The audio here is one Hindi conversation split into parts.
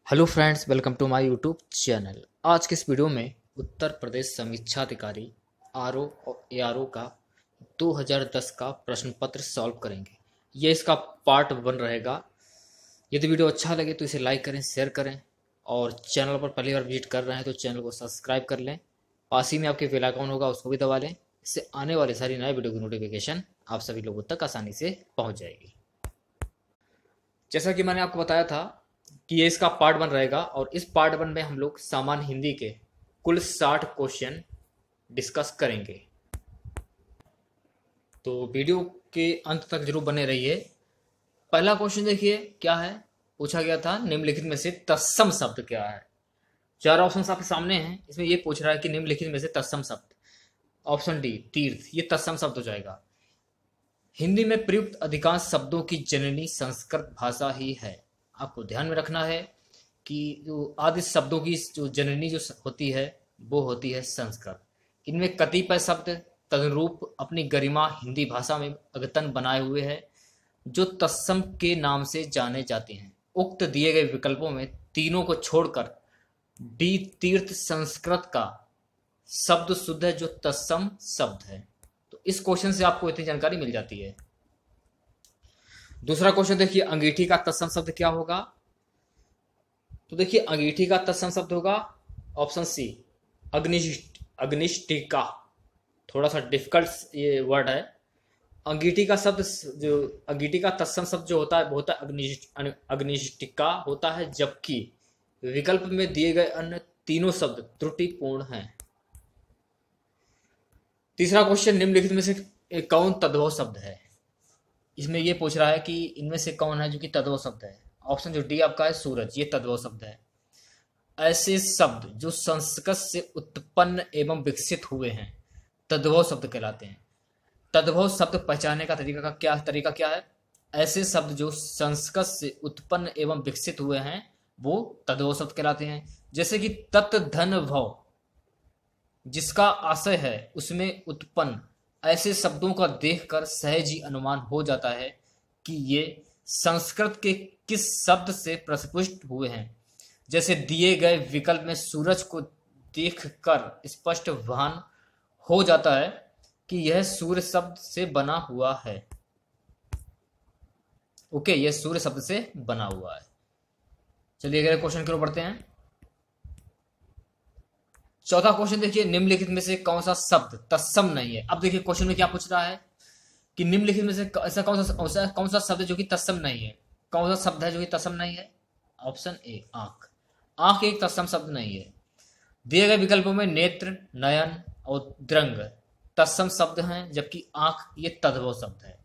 Hello friends, welcome to my YouTube channel. आज के इस वीडियो में उत्तर प्रदेश समीक्षा अधिकारी आरओ और एआरओ का 2010 का प्रश्न पत्र सॉल्व करेंगे। ये इसका पार्ट 1 रहेगा। यदि वीडियो अच्छा लगे तो इसे लाइक करें, शेयर करें और चैनल पर पहली बार विजिट कर रहे हैं तो चैनल को सब्सक्राइब कर लें। पास ही में आपके बेल आइकन होगा, उसको भी दबा लें। इससे आने वाली सारी नए वीडियो की नोटिफिकेशन आप सभी लोगों तक आसानी से पहुँच जाएगी। जैसा कि मैंने आपको बताया था कि ये इसका पार्ट 1 रहेगा और इस पार्ट 1 में हम लोग सामान्य हिंदी के कुल 60 क्वेश्चन डिस्कस करेंगे। तो वीडियो के अंत तक जरूर बने रहिए। पहला क्वेश्चन देखिए क्या है। पूछा गया था निम्नलिखित में से तत्सम शब्द क्या है। चार ऑप्शन आपके सामने हैं। इसमें ये पूछ रहा है कि निम्नलिखित में से तत्सम शब्द। ऑप्शन डी तीर्थ, ये तत्सम शब्द हो जाएगा। हिंदी में प्रयुक्त अधिकांश शब्दों की जननी संस्कृत भाषा ही है। आपको ध्यान में रखना है कि जो आदि शब्दों की जो जननी जो होती है वो होती है संस्कृत। इनमें कतिपय शब्द तदनुरूप अपनी गरिमा हिंदी भाषा में अद्यतन बनाए हुए हैं जो तत्सम के नाम से जाने जाते हैं। उक्त दिए गए विकल्पों में तीनों को छोड़कर डी तीर्थ संस्कृत का शब्द शुद्ध है जो तत्सम शब्द है। तो इस क्वेश्चन से आपको इतनी जानकारी मिल जाती है। दूसरा क्वेश्चन देखिए, अंगीठी का तत्सम शब्द क्या होगा। तो देखिए अंगीठी का तत्सम शब्द होगा ऑप्शन सी अग्निष्टिका। थोड़ा सा डिफिकल्ट ये वर्ड है। अंगीठी का शब्द जो अंगीठी का तत्सम शब्द जो होता है वो होता है अग्निष्टिका होता है, जबकि विकल्प में दिए गए अन्य तीनों शब्द त्रुटिपूर्ण हैं। तीसरा क्वेश्चन, निम्नलिखित में से कौन तद्भव शब्द है। इसमें यह पूछ रहा है कि इनमें से कौन है जो कि तद्भव शब्द है। ऑप्शन जो डी आपका है सूरज, ये तद्भव शब्द है। ऐसे शब्द जो संस्कृत से उत्पन्न एवं विकसित हुए हैं तद्भव शब्द कहलाते हैं। तद्भव शब्द पहचानने का तरीका क्या है। ऐसे शब्द जो संस्कृत से उत्पन्न एवं विकसित हुए हैं वो तद्भव शब्द कहलाते हैं। जैसे कि तत् धन भव, जिसका आशय है उसमें उत्पन्न, ऐसे शब्दों का देखकर सहज ही अनुमान हो जाता है कि ये संस्कृत के किस शब्द से प्रस्फुटित हुए हैं। जैसे दिए गए विकल्प में सूरज को देखकर स्पष्ट भान हो जाता है कि यह सूर्य शब्द से बना हुआ है। ओके, यह सूर्य शब्द से बना हुआ है। चलिए अगले क्वेश्चन की ओर बढ़ते हैं। चौथा क्वेश्चन देखिए, निम्नलिखित में से कौन सा शब्द तत्सम नहीं है। अब देखिए क्वेश्चन में क्या पूछ रहा है कि निम्नलिखित में से ऐसा कौन सा शब्द है जो कि तत्सम नहीं है। कौन सा शब्द है जो कि तत्सम नहीं है। ऑप्शन ए आंख। आंख एक तत्सम शब्द नहीं है। दिए गए विकल्पों में नेत्र, नयन और द्रंग तत्सम शब्द हैं, जबकि आंख ये तद्भव शब्द है।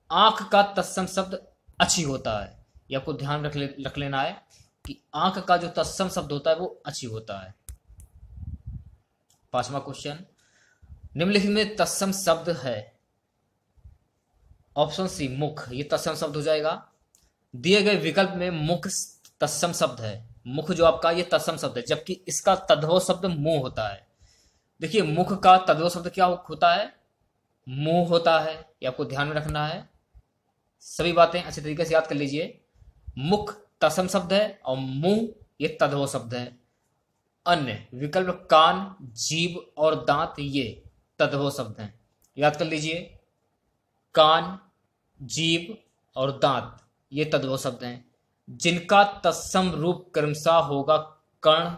आंख का तत्सम शब्द अच्छी होता है। ये आपको ध्यान रख लेना है कि आंख का जो तत्सम शब्द होता है वो अच्छी होता है। पांचवा क्वेश्चन, निम्नलिखित में तत्सम शब्द है। ऑप्शन सी मुख, ये तत्सम शब्द हो जाएगा। दिए गए विकल्प में मुख तत्सम शब्द है। मुख जो आपका ये तत्सम शब्द है, जबकि इसका तद्भव शब्द मुंह होता है। देखिए मुख का तद्भव शब्द क्या होता है, मुंह होता है। ये आपको ध्यान में रखना है। सभी बातें अच्छे तरीके से याद कर लीजिए। मुख तत्सम शब्द है और मुंह ये तद्भव शब्द है। अन्य विकल्प कान, जीभ और दांत ये तद्भव शब्द हैं। याद कर लीजिए, कान, जीभ और दांत ये तद्भव शब्द हैं, जिनका तत्सम रूप क्रमशः होगा कर्ण,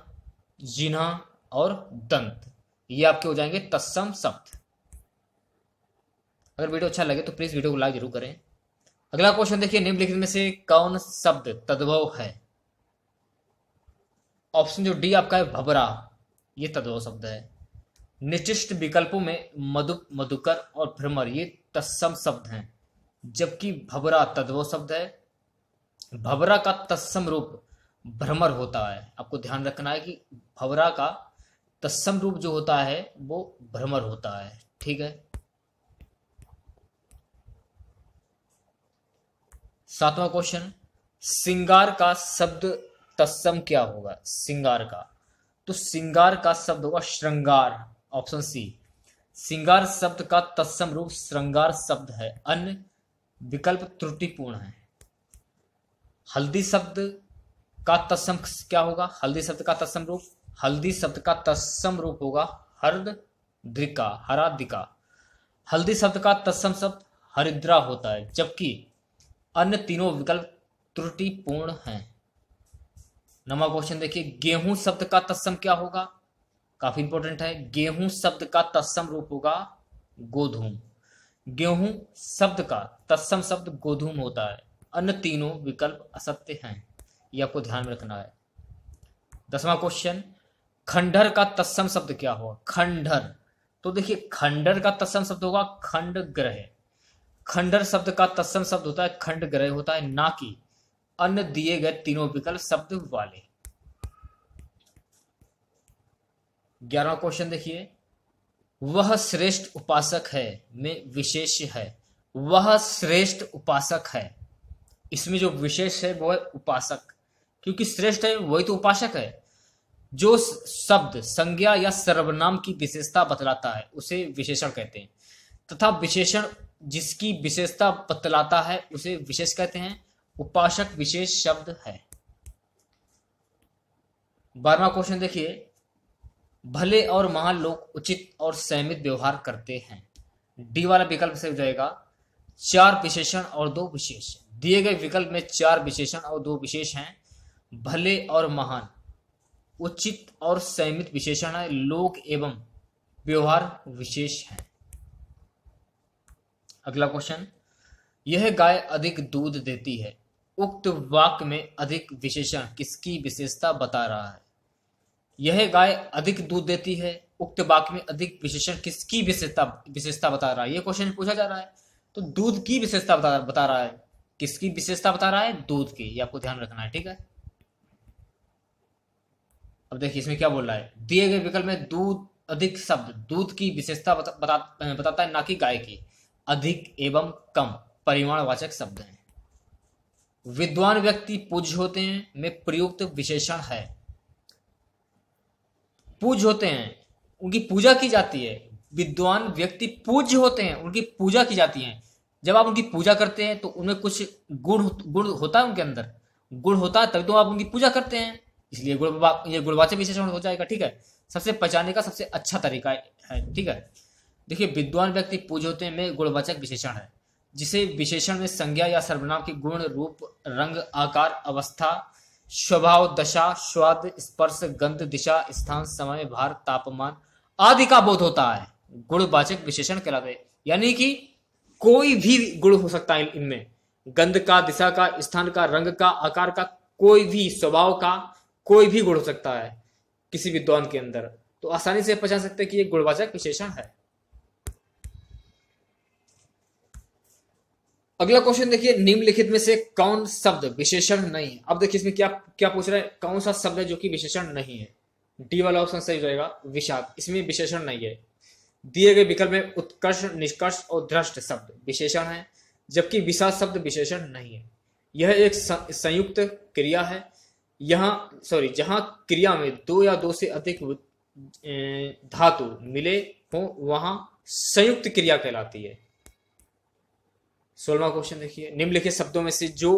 जिह्वा और दंत। ये आपके हो जाएंगे तत्सम शब्द। अगर वीडियो अच्छा लगे तो प्लीज वीडियो को लाइक जरूर करें। अगला क्वेश्चन देखिए, निम्नलिखित में से कौन शब्द तद्भव है। ऑप्शन जो डी आपका है भबरा, ये तद्भव शब्द है। निश्चित विकल्पों में मधु, मधुकर और भ्रमर ये तत्सम शब्द हैं, जबकि भबरा तद्भव शब्द है। भबरा का तत्सम रूप भ्रमर होता है। आपको ध्यान रखना है कि भबरा का तत्सम रूप जो होता है वो भ्रमर होता है। ठीक है। सातवां क्वेश्चन, श्रृंगार का शब्द तत्सम क्या होगा। श्रृंगार का, तो श्रृंगार का शब्द होगा श्रृंगार। ऑप्शन सी, श्रृंगार शब्द का तत्सम रूप श्रृंगार शब्द है। अन्य विकल्प त्रुटिपूर्ण है। हल्दी शब्द का तत्सम क्या होगा? हल्दी शब्द का तत्सम रूप, हल्दी शब्द का तत्सम रूप होगा हरद्रिका, हरादिका। हल्दी शब्द का तत्सम शब्द हरिद्रा होता है, जबकि अन्य तीनों विकल्प त्रुटिपूर्ण हैं। नवा क्वेश्चन देखिए, गेहूं शब्द का तत्सम क्या होगा? काफी इंपॉर्टेंट है। गेहूं शब्द का तत्सम रूप होगा गोधूम। गेहूं शब्द का तत्सम शब्द गोधूम होता है। अन्य तीनों विकल्प असत्य हैं, ये आपको ध्यान में रखना है। 10वां क्वेश्चन, खंडहर का तत्सम शब्द क्या होगा? खंडहर, तो देखिए खंडहर का तत्सम शब्द होगा खंड ग्रह। खंडहर शब्द का तत्सम शब्द होता है खंड ग्रह होता है, ना कि अन्य दिए गए तीनों विकल्प शब्द वाले। 11वां क्वेश्चन देखिए, वह श्रेष्ठ उपासक है में विशेष है। वह श्रेष्ठ उपासक है, इसमें जो विशेष है वो है उपासक, क्योंकि श्रेष्ठ है वही तो उपासक है। जो शब्द संज्ञा या सर्वनाम की विशेषता बतलाता है उसे विशेषण कहते हैं, तथा विशेषण जिसकी विशेषता बतलाता है उसे विशेष कहते हैं। उपासक विशेष शब्द है। 12वां क्वेश्चन देखिए, भले और महान लोग उचित और संयमित व्यवहार करते हैं। डी वाला विकल्प से हो जाएगा 4 विशेषण और 2 विशेष। दिए गए विकल्प में 4 विशेषण और 2 विशेष हैं। भले और महान, उचित और संयमित विशेषण है, लोग एवं व्यवहार विशेष है। अगला क्वेश्चन, यह गाय अधिक दूध देती है। उक्त वाक्य में अधिक विशेषण किसकी विशेषता बता रहा है? यह गाय अधिक दूध देती है, उक्त वाक्य में अधिक विशेषण किसकी विशेषता बता रहा है? यह क्वेश्चन पूछा जा रहा है, तो दूध की विशेषता बता रहा है। किसकी विशेषता बता रहा है? दूध की, ये आपको ध्यान रखना है, ठीक है। अब देखिए इसमें क्या बोल रहा है, दिए गए विकल्प में दूध अधिक शब्द दूध की विशेषता बताता है, ना कि गाय की। अधिक एवं कम परिमाणवाचक शब्द हैं। विद्वान व्यक्ति पूज्य होते हैं में प्रयुक्त विशेषण है। पूज्य होते हैं, उनकी पूजा की जाती है। विद्वान व्यक्ति पूज्य होते हैं, उनकी पूजा की जाती है। जब आप उनकी पूजा करते हैं तो उनमें कुछ गुण होता है, उनके अंदर गुण होता है, तभी तो आप उनकी पूजा करते हैं, इसलिए ये गुणवाचक विशेषण हो जाएगा, ठीक है। सबसे पहचानने का सबसे अच्छा तरीका है, ठीक है। देखिए विद्वान व्यक्ति पूज्य होते हैं में गुणवाचक विशेषण है, जिसे विशेषण में संज्ञा या सर्वनाम की गुण, रूप, रंग, आकार, अवस्था, स्वभाव, दशा, स्वाद, स्पर्श, गंध, दिशा, स्थान, समय, भार, तापमान आदि का बोध होता है, गुणवाचक विशेषण कहलाते हैं। यानी कि कोई भी गुण हो सकता है इनमें, गंध का, दिशा का, स्थान का, रंग का, आकार का, कोई भी, स्वभाव का कोई भी गुण हो सकता है किसी विद्वान के अंदर, तो आसानी से पहचान सकते हैं कि यह गुणवाचक विशेषण है। अगला क्वेश्चन देखिए, निम्नलिखित में से कौन शब्द विशेषण नहीं है? अब देखिए इसमें क्या क्या पूछ रहा है, कौन सा शब्द है जो कि विशेषण नहीं है? डी वाला ऑप्शन सही रहेगा, विषाद, इसमें विशेषण नहीं है। दिए गए विकल्प में उत्कर्ष, निष्कर्ष और दृष्ट शब्द विशेषण है, जबकि विषाद शब्द विशेषण नहीं है। यह एक संयुक्त क्रिया है, जहां क्रिया में 2 या 2 से अधिक धातु मिले हो वहां संयुक्त क्रिया कहलाती है। 16वां क्वेश्चन देखिए, निम्नलिखित शब्दों में से जो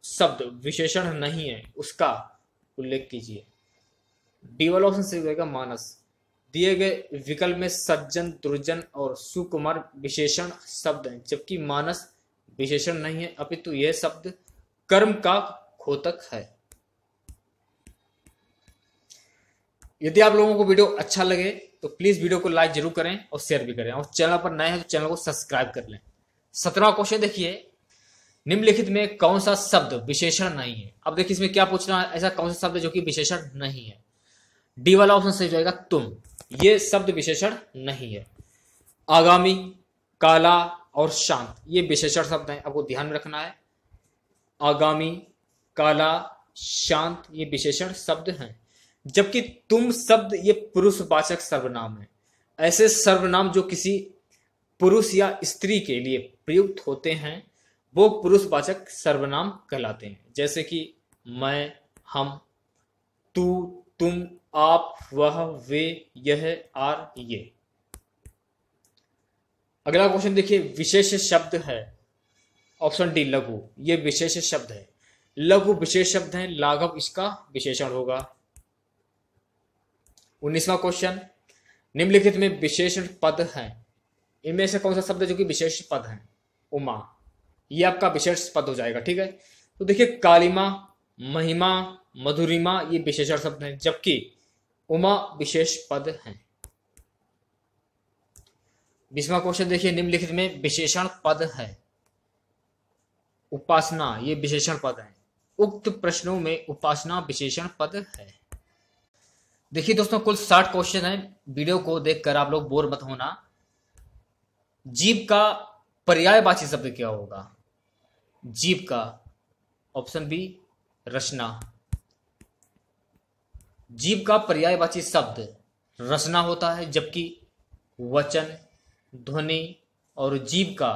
शब्द विशेषण नहीं है उसका उल्लेख कीजिए। डी वाला ऑप्शन सही रहेगा, मानस। दिए गए विकल्प में सज्जन, दुर्जन और सुकुमार विशेषण शब्द हैं, जबकि मानस विशेषण नहीं है, अपितु यह शब्द कर्म का खोतक है। यदि आप लोगों को वीडियो अच्छा लगे तो प्लीज वीडियो को लाइक जरूर करें और शेयर भी करें, और चैनल पर नए हैं तो चैनल को सब्सक्राइब कर लें। 17वां क्वेश्चन देखिए, निम्नलिखित में कौन सा शब्द विशेषण नहीं है? अब देखिए इसमें क्या पूछना है, ऐसा कौन सा शब्द है जो कि विशेषण नहीं है? डी वाला ऑप्शन सही जाएगा, तुम, ये शब्द विशेषण नहीं है। आगामी, काला और शांत ये विशेषण शब्द हैं, आपको ध्यान में रखना है। आगामी, काला, शांत ये विशेषण शब्द हैं, जबकि तुम शब्द ये पुरुषवाचक सर्वनाम है। ऐसे सर्वनाम जो किसी पुरुष या स्त्री के लिए प्रयुक्त होते हैं वो पुरुषवाचक सर्वनाम कहलाते हैं, जैसे कि मैं, हम, तू, तुम, आप, वह, वे, यह, आर, ये। अगला क्वेश्चन देखिए, विशेष शब्द है, ऑप्शन डी लघु, ये विशेष शब्द है। लघु विशेष शब्द है, लाघव इसका विशेषण होगा। 19वां क्वेश्चन, निम्नलिखित में विशेषण पद हैं, इनमें से कौन सा शब्द है जो कि विशेष पद है? उमा, ये आपका विशेष पद हो जाएगा। ठीक है, तो देखिए कालिमा, महिमा, मधुरिमा ये विशेषण शब्द हैं, जबकि उमा विशेष पद हैं। 20वां क्वेश्चन देखिए, निम्नलिखित में विशेषण पद है। उपासना ये विशेषण पद है। उक्त प्रश्नों में उपासना विशेषण पद है। देखिए दोस्तों, कुल 60 क्वेश्चन है। वीडियो को देखकर आप लोग बोर मत होना। जीव का पर्यायवाची शब्द क्या होगा? जीव का ऑप्शन बी रचना। जीव का पर्यायवाची शब्द रचना होता है, जबकि वचन, ध्वनि और जीव का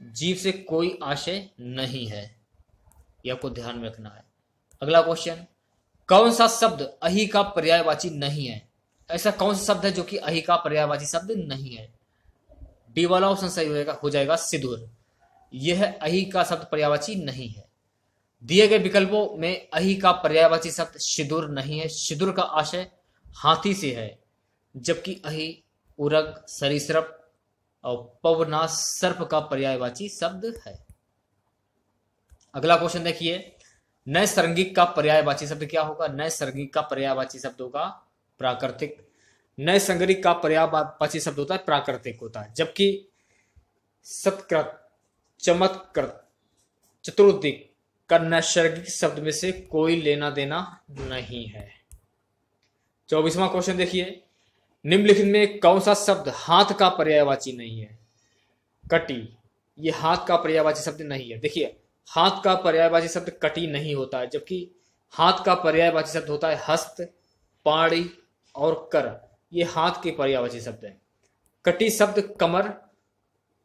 जीव से कोई आशय नहीं है। यह आपको ध्यान में रखना है। अगला क्वेश्चन, कौन सा शब्द अहि का पर्यायवाची नहीं है? ऐसा कौन सा शब्द है जो कि अहि का पर्यायवाची शब्द नहीं है? डी वाला ऑप्शन सही हो जाएगा सिंदूर। यह अहि का शब्द पर्यायवाची नहीं है। दिए गए विकल्पों में अहि का पर्यायवाची शब्द सिंदूर नहीं है। सिंदूर का आशय हाथी से है, जबकि अहि उरग, सरीसृप और पवनास सर्प का पर्यायवाची शब्द है। अगला क्वेश्चन देखिए, नैसर्गिक का पर्यायवाची शब्द क्या होगा? नैसर्गिक का पर्यायवाची शब्द होगा प्राकृतिक। नैसर्गिक का पर्यायवाची शब्द होता है प्राकृतिक होता है, जबकि सत्कृत, चमत्कृत, चतुर्दिक का नैसर्गिक शब्द में से कोई लेना देना नहीं है। 24वां क्वेश्चन देखिए, निम्नलिखित में कौन सा शब्द हाथ का पर्यायवाची नहीं है? कटी, ये हाथ का पर्यायवाची शब्द नहीं है। देखिए, हाथ का पर्यायवाची शब्द कटी नहीं होता है, जबकि हाथ का पर्यायवाची शब्द होता है हस्त, पाड़ी और कर। ये हाथ के पर्यायवाची शब्द है। कटी शब्द कमर,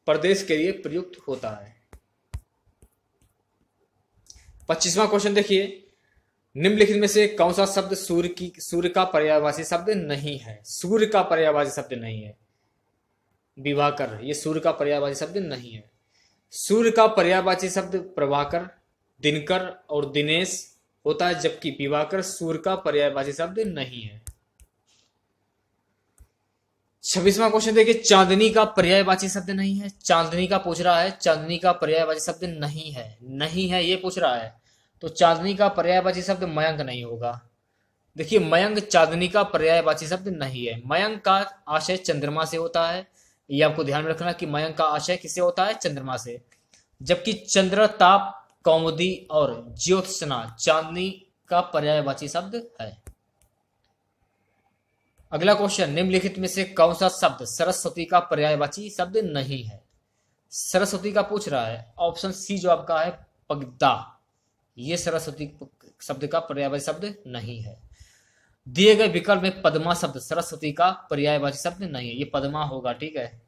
प्रदेश के लिए प्रयुक्त होता है। 25वां क्वेश्चन देखिए, निम्नलिखित में से कौन सा शब्द सूर्य का पर्यायवाची शब्द नहीं है? सूर्य का पर्यायवाची शब्द नहीं है। विभाकर, ये सूर्य का पर्यायवाची शब्द नहीं है। सूर्य का पर्यायवाची शब्द प्रभाकर, दिनकर और दिनेश होता है, जबकि विभाकर सूर्य का पर्यायवाची शब्द नहीं है। 26वां क्वेश्चन देखिए, चांदनी का पर्यायवाची शब्द नहीं है। चांदनी का पूछ रहा है, चांदनी का पर्यायवाची शब्द नहीं है। नहीं है ये पूछ रहा है, तो चांदनी का पर्यायवाची शब्द मयंक नहीं होगा। देखिए, मयंक चांदनी का पर्यायवाची शब्द नहीं है। मयंक का आशय चंद्रमा से होता है। ये आपको ध्यान में रखना कि मयंक का आशय किससे होता है? चंद्रमा से। जबकि चंद्र, ताप, कौमुदी और ज्योत्सना चांदनी का पर्यायवाची शब्द है। अगला क्वेश्चन, निम्नलिखित में से कौन सा शब्द सरस्वती का पर्यायवाची शब्द नहीं है? सरस्वती का पूछ रहा है। ऑप्शन सी जो आपका है पगदा, ये सरस्वती शब्द का पर्यायवाची शब्द नहीं है। दिए गए विकल्प में पद्मा शब्द सरस्वती का पर्यायवाची शब्द नहीं है। ये पद्मा होगा। ठीक है,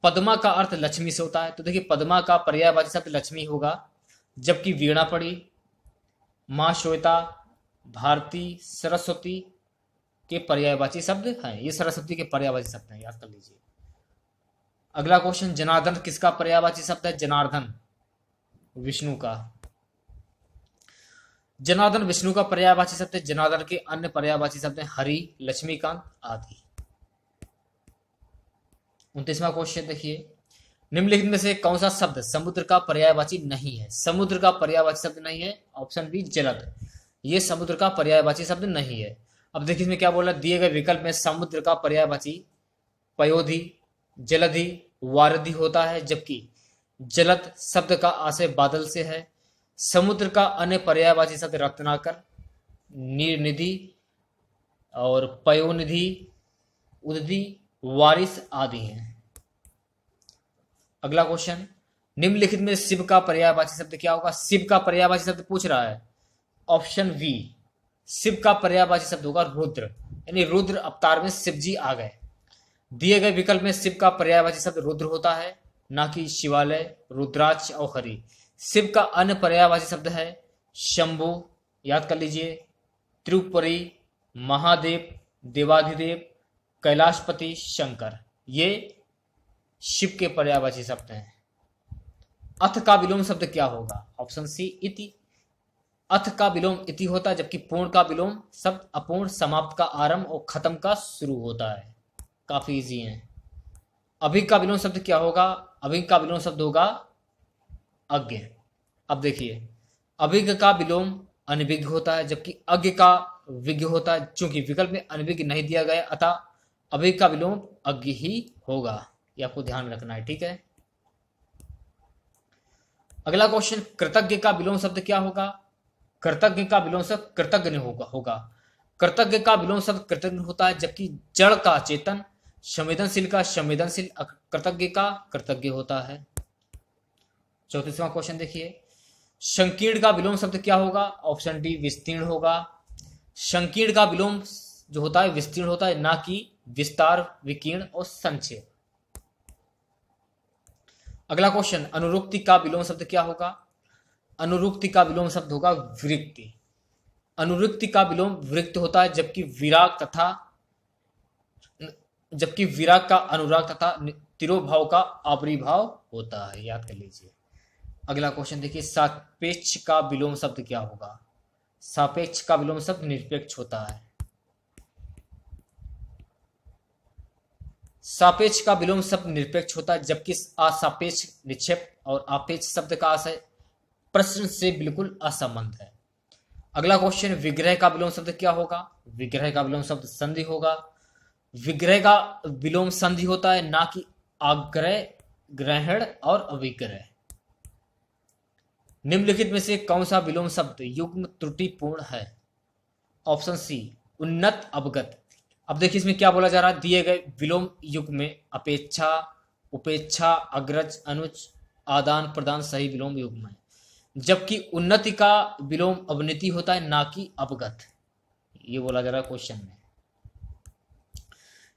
पद्मा का अर्थ लक्ष्मी से होता है, तो देखिए पद्मा का पर्यायवाची शब्द लक्ष्मी होगा। जबकि वीणा पड़ी, मां श्वेता, भारती, सरस्वती के पर्यायवाची शब्द हैं। ये सरस्वती के पर्यायवाची शब्द हैं, याद कर लीजिए। अगला क्वेश्चन, जनार्दन किसका पर्यायवाची शब्द है? जनार्दन विष्णु का। जनार्दन विष्णु का पर्यायवाची शब्द है। जनार्दन के अन्य पर्यायवाची शब्द हैं हरि, लक्ष्मीकांत आदि। 29वां क्वेश्चन देखिए, निम्नलिखित में से कौन सा शब्द समुद्र का पर्यायवाची नहीं है? समुद्र का पर्यायवाची शब्द नहीं है। ऑप्शन बी जलद, ये समुद्र का पर्यायवाची शब्द नहीं है। अब देखिए इसमें क्या बोला, दिए गए विकल्प में समुद्र का पर्यायवाची पयोधि, जलधि, वारधि होता है, जबकि जलद शब्द का आशय बादल से है। समुद्र का अन्य पर्यायवाची शब्द रत्नाकर, नीरनिधि और पयोनिधि, उदधि, वारिस आदि हैं। अगला क्वेश्चन, निम्नलिखित में शिव का पर्यायवाची शब्द क्या होगा? शिव का पर्यायवाची शब्द पूछ रहा है। ऑप्शन बी, शिव का पर्यायवाची शब्द होगा रुद्र, यानी रुद्र अवतार में शिव जी आ गए। दिए गए विकल्प में शिव का पर्यायवाची शब्द रुद्र होता है, ना कि शिवालय, रुद्राक्ष और हरि। शिव का अन्य पर्यायवाची शब्द है शंभु, याद कर लीजिए, त्रिपुरी, महादेव, देवाधिदेव, कैलाशपति, शंकर। ये शिव के पर्यायवाची शब्द हैं। अथ का विलोम शब्द क्या होगा? ऑप्शन सी इति। अथ का विलोम इति होता है, जबकि पूर्ण का विलोम शब्द अपूर्ण समाप्त का आरंभ और खत्म का शुरू होता है। काफी इजी है। अभिज्ञ का विलोम शब्द क्या होगा? अभिज्ञ का विलोम शब्द होगा अज्ञ। अब देखिए, अभिज्ञ का विलोम अनभिज्ञ होता है, जबकि अज्ञ का विज्ञ होता है। चूंकि विकल्प में अनभिज्ञ नहीं दिया गया, अतः अभिज्ञ का विलोम अज्ञ ही होगा। ये आपको ध्यान रखना है, ठीक है। अगला क्वेश्चन, कृतज्ञ का विलोम शब्द क्या होगा? कृतज्ञ का विलोम शब्द कृतज्ञ होगा। कृतज्ञ का विलोम शब्द कृतज्ञ होता है, जबकि जड़ का चेतन, संवेदनशील का संवेदनशील, कृतज्ञ का कृतज्ञ होता है। 34वां क्वेश्चन देखिए, संकीर्ण का विलोम शब्द क्या होगा? ऑप्शन डी विस्तीर्ण होगा। संकीर्ण का विलोम जो होता है विस्तीर्ण होता है, ना कि विस्तार, विकीर्ण और संक्षेप। अगला क्वेश्चन, अनुरुक्ति का विलोम शब्द क्या होगा? अनुरुक्ति का विलोम शब्द होगा विरक्ति। अनुरुक्ति का विलोम विरक्त होता है, जबकि विराग का अनुराग तथा तिरोभाव का आविर्भाव होता है। याद कर लीजिए। अगला क्वेश्चन देखिए, सापेक्ष का विलोम शब्द क्या होगा? सापेक्ष का विलोम शब्द निरपेक्ष होता है। सापेक्ष का विलोम शब्द निरपेक्ष होता है, जबकि असापेक्ष निक्षेप और आपेक्ष शब्द का आशय प्रश्न से बिल्कुल असंबद्ध है। अगला क्वेश्चन, विग्रह का विलोम शब्द क्या होगा? विग्रह का विलोम शब्द संधि होगा। विग्रह का विलोम संधि होता है, ना कि आग्रह, ग्रहण और अविग्रह। निम्नलिखित में से कौन सा विलोम शब्द युग्म त्रुटिपूर्ण है? ऑप्शन सी उन्नत, अवगत। अब देखिए इसमें क्या बोला जा रहा है, दिए गए विलोम युग्म में अपेक्षा, उपेक्षा, अग्रज, अनुज, आदान प्रदान सही विलोम युग्म है, जबकि उन्नति का विलोम अवनति होता है, ना कि अवगत। ये बोला जा रहा है क्वेश्चन में।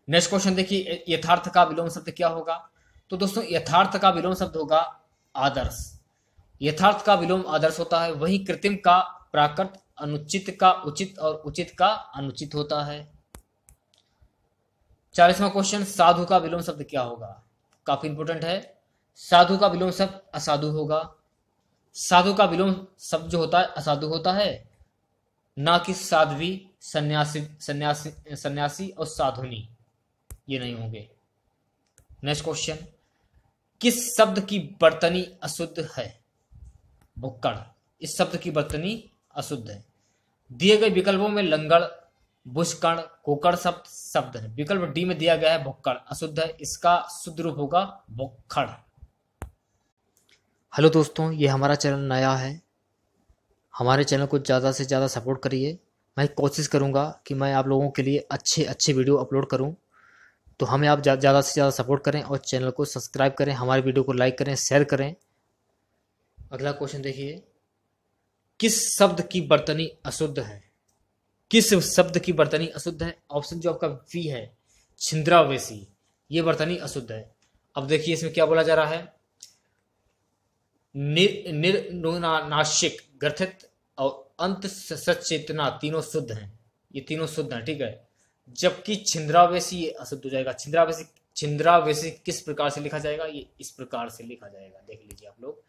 नेक्स्ट क्वेश्चन देखिए, यथार्थ का विलोम शब्द क्या होगा? तो दोस्तों यथार्थ का विलोम शब्द होगा आदर्श। यथार्थ का विलोम आदर्श होता है। वहीं कृत्रिम का प्राकृत, अनुचित का उचित और उचित का अनुचित होता है। 40वां क्वेश्चन, साधु का विलोम शब्द क्या होगा? काफी इंपोर्टेंट है। साधु का विलोम शब्द असाधु होगा। साधु का विलोम शब्द जो होता है असाधु होता है, ना कि साध्वी, सन्यासी और साधुनी, ये नहीं होंगे। नेक्स्ट क्वेश्चन, किस शब्द की वर्तनी अशुद्ध है? भुक्कड़। इस शब्द की वर्तनी अशुद्ध है। दिए गए विकल्पों में लंगड़, बुशकण, कोकड़ शब्द है। विकल्प डी में दिया गया है भुक्कड़, अशुद्ध है। इसका शुद्ध रूप होगा भुक्खड़। हेलो दोस्तों, ये हमारा चैनल नया है। हमारे चैनल को ज़्यादा से ज़्यादा सपोर्ट करिए। मैं कोशिश करूँगा कि मैं आप लोगों के लिए अच्छे वीडियो अपलोड करूँ, तो हमें आप ज़्यादा से ज़्यादा सपोर्ट करें और चैनल को सब्सक्राइब करें, हमारे वीडियो को लाइक करें, शेयर करें। अगला क्वेश्चन देखिए, किस शब्द की वर्तनी अशुद्ध है? किस शब्द की वर्तनी अशुद्ध है? ऑप्शन जो आपका वी है, छिंद्रावेशी, ये वर्तनी अशुद्ध है। अब देखिए इसमें क्या बोला जा रहा है, निर्नुनासिक, ग्रथित और अंत सचेतना तीनों शुद्ध हैं। ये तीनों शुद्ध हैं, ठीक है। जबकि छिंद्रावेशी ये अशुद्ध हो जाएगा। छिंद्रावेशी किस प्रकार से लिखा जाएगा? ये इस प्रकार से लिखा जाएगा। देख लीजिए आप लोग,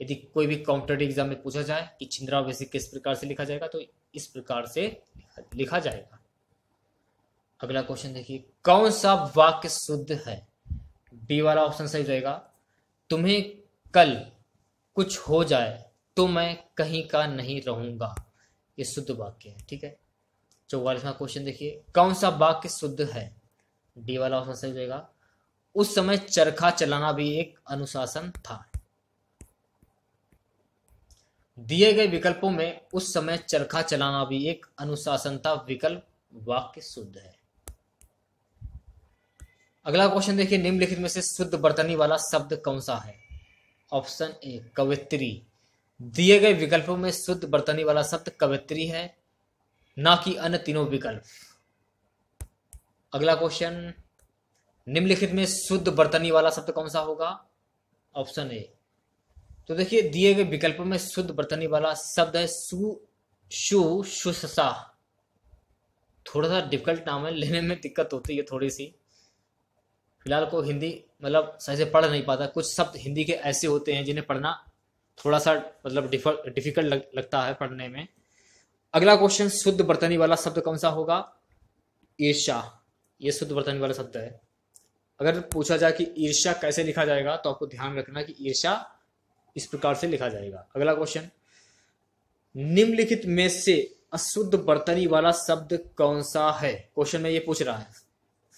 यदि कोई भी कॉम्पिटेटिव एग्जाम में पूछा जाए कि छिंद्रावेशी किस प्रकार से लिखा जाएगा, तो इस प्रकार से लिखा जाएगा। अगला क्वेश्चन देखिए, कौन सा वाक्य शुद्ध है? डी वाला ऑप्शन सही रहेगा। तुम्हें कल कुछ हो जाए तो मैं कहीं का नहीं रहूंगा, ये शुद्ध वाक्य है, ठीक है। 44वां क्वेश्चन देखिए, कौन सा वाक्य शुद्ध है? डी वाला ऑप्शन सही रहेगा। उस समय चरखा चलाना भी एक अनुशासन था। दिए गए विकल्पों में उस समय चरखा चलाना भी एक अनुशासन था, विकल्प वाक्य शुद्ध है। अगला क्वेश्चन देखिए, निम्नलिखित में से शुद्ध वर्तनी वाला शब्द कौन सा है? ऑप्शन ए कवित्री। दिए गए विकल्पों में शुद्ध वर्तनी वाला शब्द कवित्री है, ना कि अन्य तीनों विकल्प। अगला क्वेश्चन, निम्नलिखित में शुद्ध वर्तनी वाला शब्द कौन सा होगा? Option A. तो देखिए दिए गए विकल्पों में शुद्ध वर्तनी वाला शब्द है शुशा। थोड़ा सा डिफिकल्ट नाम है, लेने में दिक्कत होती है थोड़ी सी। फिलहाल को हिंदी मतलब सही से पढ़ नहीं पाता। कुछ शब्द हिंदी के ऐसे होते हैं जिन्हें पढ़ना थोड़ा सा मतलब डिफिकल्ट लगता है पढ़ने में। अगला क्वेश्चन, शुद्ध बर्तनी वाला शब्द कौन सा होगा? ईर्ष्या। ये शुद्ध बर्तनी वाला शब्द है। अगर पूछा जाए कि ईर्ष्या कैसे लिखा जाएगा तो आपको ध्यान रखना कि ईर्ष्या इस प्रकार से लिखा जाएगा। अगला क्वेश्चन, निम्नलिखित में से अशुद्ध बर्तनी वाला शब्द कौन सा है? क्वेश्चन में ये पूछ रहा है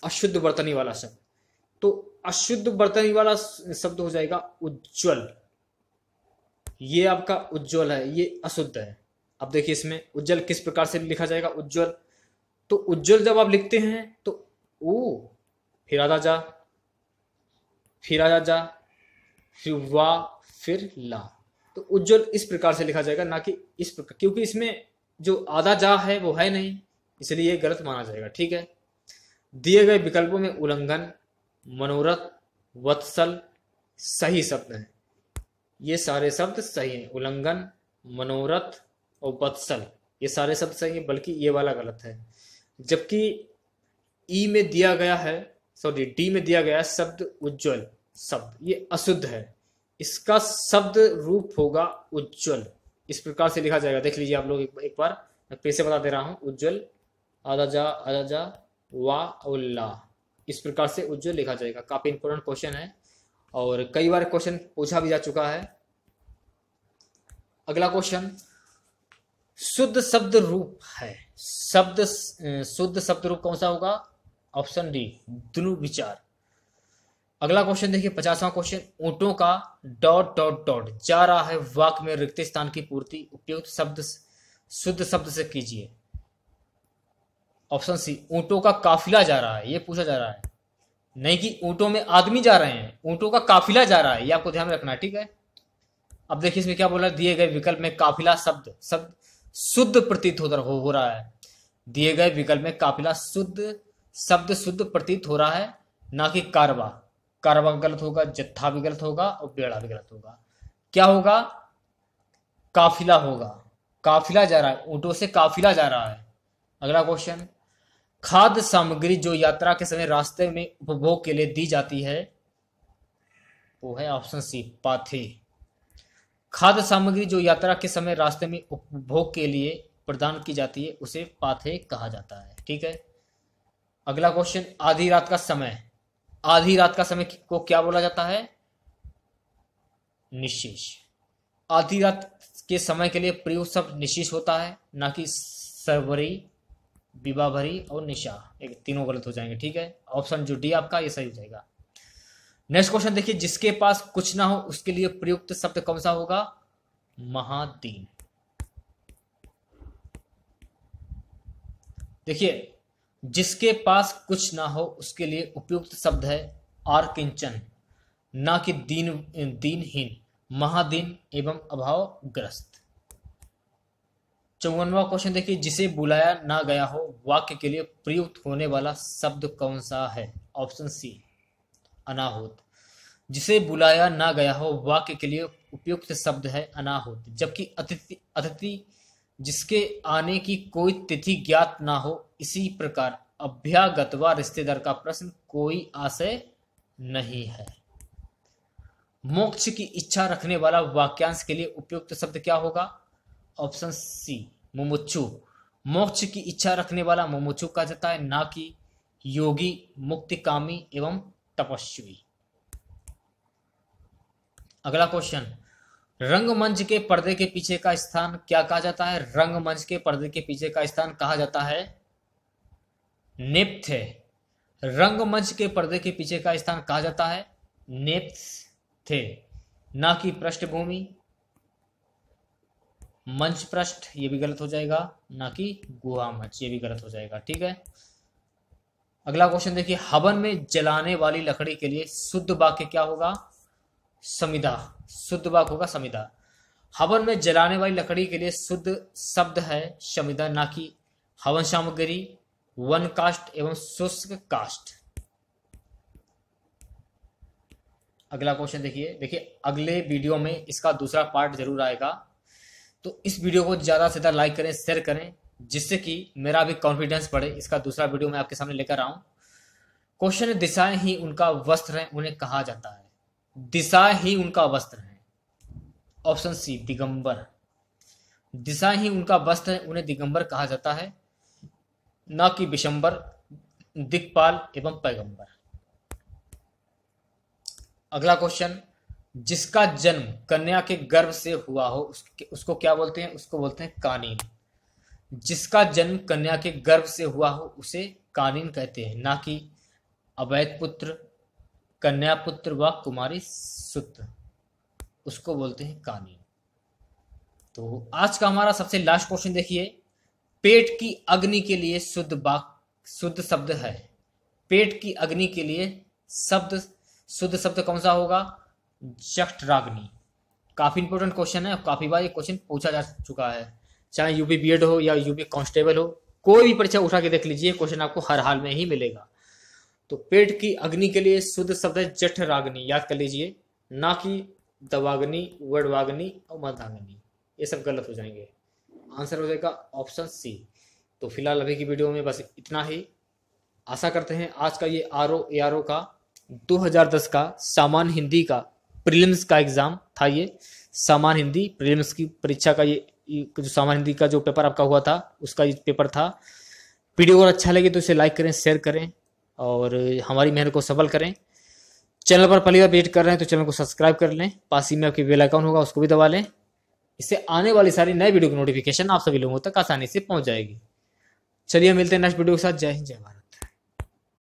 अशुद्ध बर्तनी वाला शब्द। तो अशुद्ध बर्तनी वाला शब्द हो जाएगा उज्ज्वल। ये आपका उज्ज्वल है, ये अशुद्ध है। अब देखिए इसमें उज्ज्वल किस प्रकार से लिखा जाएगा? उज्ज्वल, तो उज्ज्वल जब आप लिखते हैं तो ऊ, फिर आधा जा, फिर आधा जा, फिर वा, फिर ला। तो उज्ज्वल इस प्रकार से लिखा जाएगा, ना कि इस प्रकार, क्योंकि इसमें जो आधा जा है वो है नहीं, इसलिए ये गलत माना जाएगा। ठीक है, दिए गए विकल्पों में उल्लंघन, मनोरथ, वत्सल सही शब्द हैं। ये सारे शब्द सही हैं। उल्लंघन, मनोरथ और वत्सल ये सारे शब्द सही हैं, बल्कि ये वाला गलत है। जबकि ई में दिया गया है, सॉरी डी में दिया गया है शब्द उज्ज्वल शब्द, ये अशुद्ध है। इसका शब्द रूप होगा उज्ज्वल। इस प्रकार से लिखा जाएगा। देख लीजिए आप लोग एक बार, मैं फिर से बता दे रहा हूं। उज्ज्वल, आधा जा, वा और ला, इस प्रकार से उज्ज्वल लिखा जाएगा। काफी इंपॉर्टेंट क्वेश्चन है और कई बार क्वेश्चन पूछा भी जा चुका है। अगला क्वेश्चन, शुद्ध शब्द रूप है। शुद्ध शब्द रूप कौन सा होगा? ऑप्शन डी, द्रुविचार। अगला क्वेश्चन देखिए 50वां क्वेश्चन, ऊंटों का ... जा रहा है वाक्य में रिक्त स्थान की पूर्ति उपयुक्त शब्द शुद्ध शब्द से कीजिए। ऑप्शन सी, ऊंटों का काफिला जा रहा है। ये पूछा जा रहा है, नहीं कि ऊंटों में आदमी जा रहे हैं, ऊंटों का काफिला जा रहा है, ये आपको ध्यान में रखना है। ठीक है, अब देखिए इसमें क्या बोला, दिए गए विकल्प में काफिला शब्द शुद्ध प्रतीत हो रहा है। दिए गए विकल्प में काफिला शब्द शुद्ध प्रतीत हो रहा है, ना कि कारवा। कारवा गलत होगा, जत्था भी गलत होगा और बेड़ा भी गलत होगा। क्या होगा? काफिला होगा। काफिला जा रहा है, ऊंटों से काफिला जा रहा है। अगला क्वेश्चन, खाद्य सामग्री जो यात्रा के समय रास्ते में उपभोग के लिए दी जाती है वो है ऑप्शन सी, पाथे। खाद्य सामग्री जो यात्रा के समय रास्ते में उपभोग के लिए प्रदान की जाती है उसे पाथे कहा जाता है। ठीक है, अगला क्वेश्चन, आधी रात का समय। आधी रात का समय को क्या बोला जाता है? निशेष। आधी रात के समय के लिए प्रयुक्त शब्द निशेष होता है, ना कि सरवरी, विवाभरी और निशा। एक तीनों गलत हो जाएंगे। ठीक है, ऑप्शन जो डी आपका ये सही हो जाएगा। नेक्स्ट क्वेश्चन देखिए, जिसके पास कुछ ना हो उसके लिए प्रयुक्त शब्द कौन सा होगा? महादीन। देखिए, जिसके पास कुछ ना हो उसके लिए उपयुक्त शब्द है आर्किंचन, ना कि दीनहीन, महादीन एवं अभावग्रस्त। 54वां क्वेश्चन देखिए, जिसे बुलाया ना गया हो वाक्य के लिए प्रयुक्त होने वाला शब्द कौन सा है? ऑप्शन सी, अनाहुत। जिसे बुलाया ना गया हो वाक्य के लिए उपयुक्त शब्द है अनाहुत। जबकि अतिथि जिसके आने की कोई तिथि ज्ञात ना हो, इसी प्रकार अभ्यागत व रिश्तेदार का प्रश्न कोई आशय नहीं है। मोक्ष की इच्छा रखने वाला वाक्यांश के लिए उपयुक्त शब्द क्या होगा? ऑप्शन सी, मुमुक्षु। मोक्ष की इच्छा रखने वाला मुमुक्षु कहा जाता है, ना कि योगी, मुक्तिकामी एवं तपस्वी। अगला क्वेश्चन, रंगमंच के पर्दे के पीछे का स्थान क्या कहा जाता है? रंगमंच के पर्दे के पीछे का स्थान कहा जाता है नेपथ्य। रंगमंच के पर्दे के पीछे का स्थान कहा जाता है नेपथ्य, ना कि पृष्ठभूमि, मंच पृष्ठ, ये भी गलत हो जाएगा, ना कि गुहा मंच, ये भी गलत हो जाएगा। ठीक है, अगला क्वेश्चन देखिए, हवन में जलाने वाली लकड़ी के लिए शुद्ध वाक्य क्या होगा? समिधा। शुद्ध वाक्य होगा समिधा। हवन में जलाने वाली लकड़ी के लिए शुद्ध शब्द है समिधा, ना कि हवन सामग्री, वन काष्ठ एवं शुष्क काष्ठ। अगला क्वेश्चन देखिए अगले वीडियो में इसका दूसरा पार्ट जरूर आएगा, तो इस वीडियो को ज्यादा से ज्यादा लाइक करें, शेयर करें, जिससे कि मेरा भी कॉन्फिडेंस बढ़े। इसका दूसरा वीडियो मैं आपके सामने लेकर आऊं। क्वेश्चन, दिशाएं ही उनका वस्त्र है उन्हें कहा जाता है। दिशा ही उनका वस्त्र है। ऑप्शन सी दिगंबर। दिशा ही उनका वस्त्र है, उन्हें दिगंबर कहा जाता है, ना कि विशंबर, दिक्पाल एवं पैगंबर। अगला क्वेश्चन, जिसका जन्म कन्या के गर्भ से हुआ हो उसको क्या बोलते हैं? उसको बोलते हैं कानीन। जिसका जन्म कन्या के गर्भ से हुआ हो उसे कानीन कहते हैं, ना कि अवैध पुत्र, कन्या पुत्र व कुमारी सुत्र, उसको बोलते हैं कानीन। तो आज का हमारा सबसे लास्ट क्वेश्चन देखिए, पेट की अग्नि के लिए शुद्ध शब्द है। पेट की अग्नि के लिए शुद्ध शब्द कौन सा होगा? जठराग्नि। काफी इंपॉर्टेंट क्वेश्चन है, काफी बार ये क्वेश्चन पूछा जा चुका है, चाहे यूपी बीएड हो या यूपी कांस्टेबल हो, कोई भी परीक्षा उठा के देख लीजिए, क्वेश्चन आपको हर हाल में ही मिलेगा। तो पेट की अग्नि के लिए शुद्ध शब्द है जठराग्नि, याद कर लीजिए, ना कि दवाग्नि, वडवाग्नि और मधाग्नि, ये सब गलत हो जाएंगे। आंसर हो जाएगा ऑप्शन सी। तो फिलहाल अभी की वीडियो में बस इतना ही। आशा करते हैं आज का ये ARO का 2010 का सामान्य हिंदी का प्रीलिम्स का एग्जाम था, ये सामान्य हिंदी प्रीलिम्स की परीक्षा का ये जो सामान्य हिंदी का जो पेपर आपका हुआ था उसका ये पेपर था। वीडियो अगर अच्छा लगे तो इसे लाइक करें, शेयर करें और हमारी मेहनत को सफल करें। चैनल पर पहली बार विजिट कर रहे हैं तो चैनल को सब्सक्राइब कर लें, पास ही में आपकी बेल आइकन होगा उसको भी दबा लें, इससे आने वाली सारी नए वीडियो की नोटिफिकेशन आप सभी लोगों तक आसानी से पहुंच जाएगी। चलिए मिलते हैं नेक्स्ट वीडियो के साथ। जय हिंद, जय भारत।